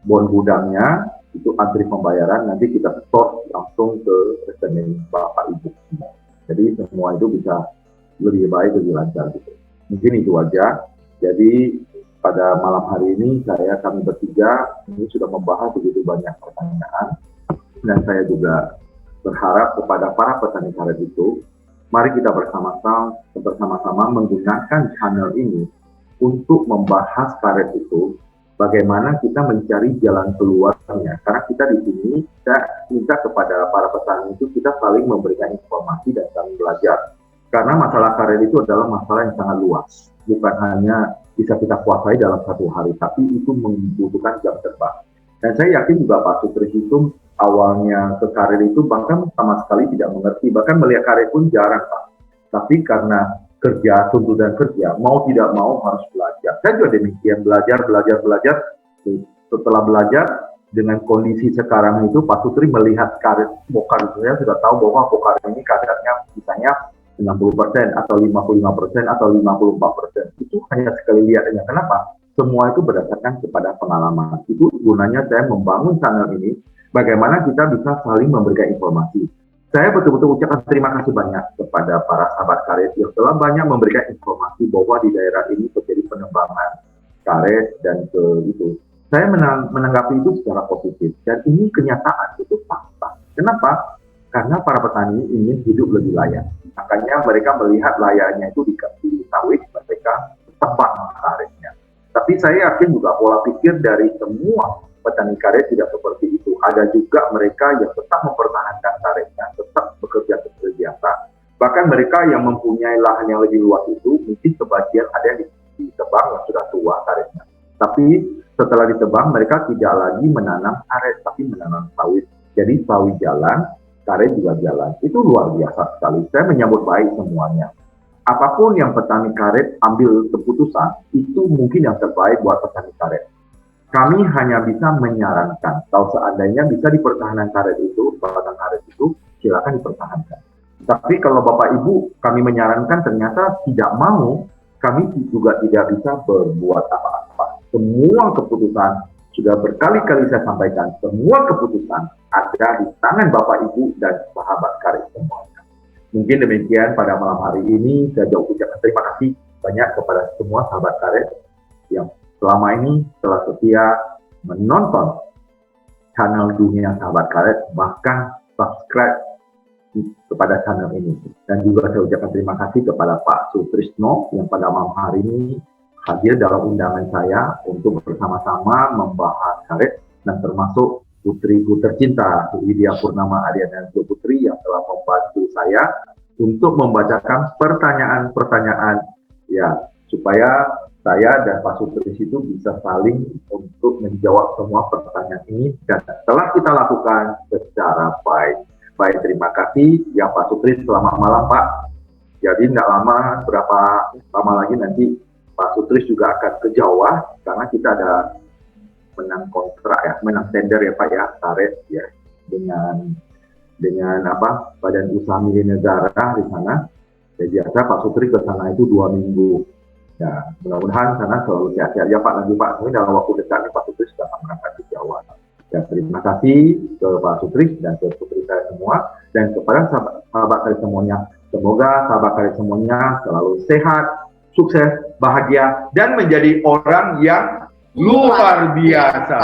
bon gudangnya, itu antri pembayaran, nanti kita store langsung ke rekening Bapak Ibu semua. Jadi semua itu bisa lebih baik, lebih lancar gitu. Mungkin itu aja. Jadi pada malam hari ini kami bertiga ini sudah membahas begitu banyak pertanyaan, dan saya juga berharap kepada para petani karet itu, mari kita bersama-sama menggunakan channel ini untuk membahas karet itu, bagaimana kita mencari jalan keluarnya. Karena kita di sini kita minta kepada para petani itu kita saling memberikan informasi dan saling belajar. Karena masalah karet itu adalah masalah yang sangat luas, bukan hanya bisa kita kuasai dalam 1 hari, tapi itu membutuhkan jam terbang. Dan saya yakin juga Pak Sutris itu awalnya ke karet itu bahkan sama sekali tidak mengerti, bahkan melihat karet pun jarang Pak. Tapi karena kerja, tuntutan kerja, mau tidak mau harus belajar. Saya juga demikian, belajar. Setelah belajar, dengan kondisi sekarang itu Pak Sutris melihat karet bokar itu, saya sudah tahu bahwa bokar ini kadarnya misalnya 60% atau 55% atau 54%. Itu hanya sekali lihat aja. Kenapa? Semua itu berdasarkan kepada pengalaman. Itu gunanya saya membangun channel ini, bagaimana kita bisa saling memberikan informasi. Saya betul-betul ucapkan terima kasih banyak kepada para sahabat karet yang telah banyak memberikan informasi bahwa di daerah ini terjadi penebangan karet dan itu. Saya menanggapi itu secara positif, dan ini kenyataan, itu fakta. Kenapa? Karena para petani ingin hidup lebih layak. Makanya mereka melihat layaknya itu di sawit, mereka tebang karetnya. Tapi saya yakin juga pola pikir dari semua petani karet tidak seperti itu. Ada juga mereka yang tetap mempertahankan karetnya, tetap bekerja seperti biasa. Bahkan mereka yang mempunyai lahan yang lebih luas itu, mungkin sebagian ada yang ditebang yang sudah tua karetnya. Tapi setelah ditebang, mereka tidak lagi menanam karet, tapi menanam sawit. Jadi sawit jalan, karet juga jalan. Itu luar biasa sekali. Saya menyambut baik semuanya. Apapun yang petani karet ambil keputusan, itu mungkin yang terbaik buat petani karet. Kami hanya bisa menyarankan, kalau seandainya bisa dipertahankan karet itu, batang karet itu, silakan dipertahankan. Tapi kalau Bapak Ibu kami menyarankan ternyata tidak mau, kami juga tidak bisa berbuat apa-apa. Semua keputusan sudah berkali-kali saya sampaikan, semua keputusan ada di tangan Bapak Ibu dan sahabat karya semuanya. Mungkin demikian pada malam hari ini. Saya ucapkan terima kasih banyak kepada semua sahabat karya yang selama ini telah setia menonton channel Dunia Sahabat Karet, bahkan subscribe kepada channel ini. Dan juga saya ucapkan terima kasih kepada Pak Sutrisno yang pada malam hari ini hadir dalam undangan saya untuk bersama-sama membahas karet, dan termasuk putriku tercinta Widya Purnama Ariana Putri yang telah membantu saya untuk membacakan pertanyaan-pertanyaan ya, supaya saya dan Pak Sutris itu bisa saling untuk menjawab semua pertanyaan ini, dan telah kita lakukan secara baik. Baik, terima kasih ya Pak Sutris, selamat malam Pak. Jadi nggak lama, berapa lama lagi nanti Pak Sutris juga akan ke Jawa, karena kita ada menang kontrak ya, menang tender ya Pak ya, karet ya, dengan apa, Badan Usaha Milik Negara di sana. Jadi biasa Pak Sutris ke sana itu 2 minggu. Ya, mudah-mudahan sana selalu sehat-sehat ya Pak. Nanti Pak, mungkin dalam waktu dekat Pak Sutris akan berangkat ke Jawa. Ya, terima kasih ke Pak Sutris dan ke putri saya semua, dan kepada sahabat karya semuanya. Semoga sahabat karya semuanya selalu sehat, sukses, bahagia, dan menjadi orang yang luar biasa.